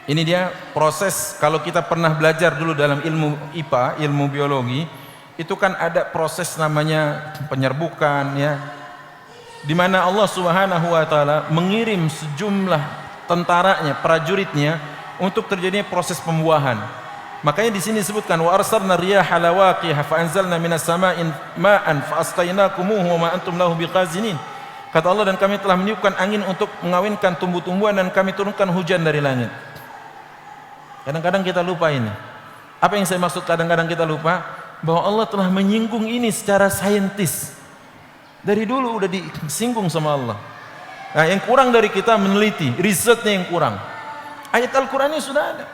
Ini dia proses, kalau kita pernah belajar dulu dalam ilmu IPA, ilmu biologi, itu kan ada proses namanya penyerbukan ya, di mana Allah Subhanahu wa taala mengirim sejumlah tentaranya, prajuritnya untuk terjadinya proses pembuahan. Makanya di sini disebutkan wa arsalna riyaha lawaqiha fa anzalna minas samaa'i ma'an fa asqaynakumuhu wa ma antum lahu biqazinin. Kata Allah, dan kami telah meniupkan angin untuk mengawinkan tumbuh-tumbuhan dan kami turunkan hujan dari langit. Kadang-kadang kita lupa ini. Apa yang saya maksud kadang-kadang kita lupa? Bahwa Allah telah menyinggung ini secara saintis. Dari dulu udah disinggung sama Allah. Nah, yang kurang dari kita meneliti, risetnya yang kurang. Ayat Al-Qur'annya sudah ada.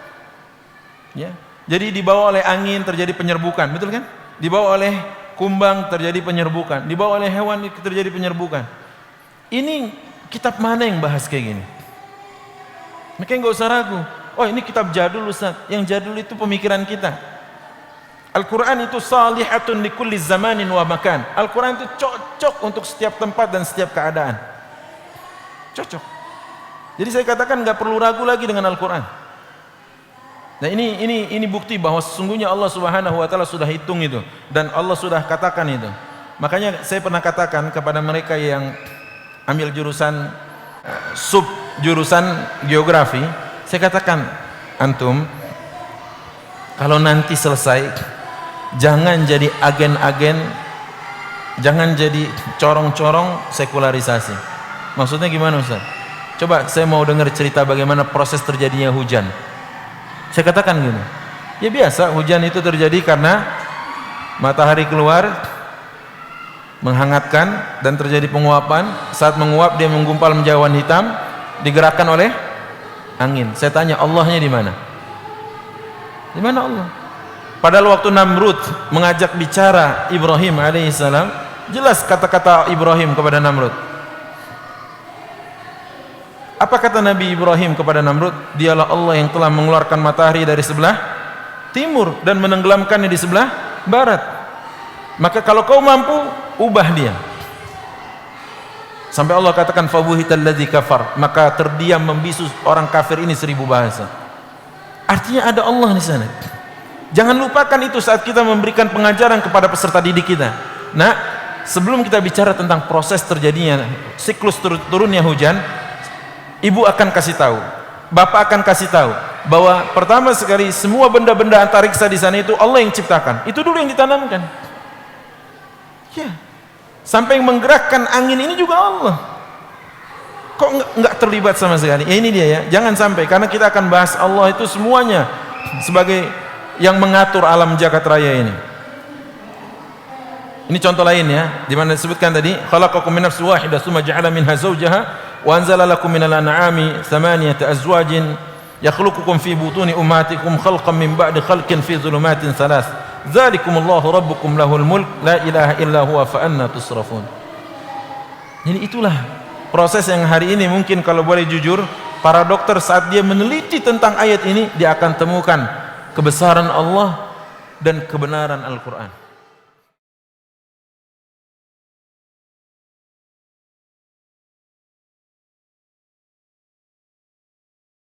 Ya. Jadi dibawa oleh angin terjadi penyerbukan, betul kan? Dibawa oleh kumbang terjadi penyerbukan, dibawa oleh hewan terjadi penyerbukan. Ini kitab mana yang bahas kayak gini? Makanya nggak usah ragu. Oh, ini kitab jadul Ustaz. Yang jadul itu pemikiran kita. Al-Quran itu salihatun likulli zamanin wa makan. Al-Quran itu cocok untuk setiap tempat dan setiap keadaan. Cocok. Jadi saya katakan nggak perlu ragu lagi dengan Al-Quran. Nah, ini bukti bahwa sesungguhnya Allah Subhanahu wa taala sudah hitung itu dan Allah sudah katakan itu. Makanya saya pernah katakan kepada mereka yang ambil jurusan sub jurusan geografi, saya katakan, antum kalau nanti selesai jangan jadi agen-agen, jangan jadi corong-corong sekularisasi. Maksudnya gimana Ustaz? Coba saya mau dengar cerita bagaimana proses terjadinya hujan. Saya katakan gini, ya biasa hujan itu terjadi karena matahari keluar menghangatkan dan terjadi penguapan. Saat menguap dia menggumpal menjadi awan hitam, digerakkan oleh angin. Saya tanya, Allahnya di mana? Di mana Allah? Padahal waktu Namrud mengajak bicara Ibrahim alaihissalam, jelas kata-kata Ibrahim kepada Namrud. Apa kata Nabi Ibrahim kepada Namrud? Dialah Allah yang telah mengeluarkan matahari dari sebelah timur dan menenggelamkannya di sebelah barat. Maka kalau kau mampu, ubah dia. Sampai Allah katakan fabuhital ladzi kafar, maka terdiam membisu orang kafir ini 1000 bahasa. Artinya ada Allah di sana. Jangan lupakan itu saat kita memberikan pengajaran kepada peserta didik kita. Nah, sebelum kita bicara tentang proses terjadinya siklus turunnya hujan, ibu akan kasih tahu, bapak akan kasih tahu bahwa pertama sekali semua benda-benda antariksa di sana itu Allah yang ciptakan. Itu dulu yang ditanamkan. Ya. Sampai yang menggerakkan angin ini juga Allah. Kok nggak terlibat sama sekali? Ya ini dia ya. Jangan sampai, karena kita akan bahas Allah itu semuanya sebagai yang mengatur alam jagat raya ini. Ini contoh lain ya, di mana disebutkan tadi, khalaqakum min nafsin wahidah tsumma ja'ala minha zawjaha wa anzala lakum minal an'ami thamaniyata azwajin yakhluqukum fi butuni ummatikum khalqan min ba'di khalqin fi dhulumatin thalath. Dzalikumullahu rabbukum lahul mulk la ilaha illa huwa fa anna tusrafun. Jadi itulah proses yang hari ini mungkin kalau boleh jujur, para dokter saat dia meneliti tentang ayat ini, dia akan temukan kebesaran Allah dan kebenaran Al-Quran.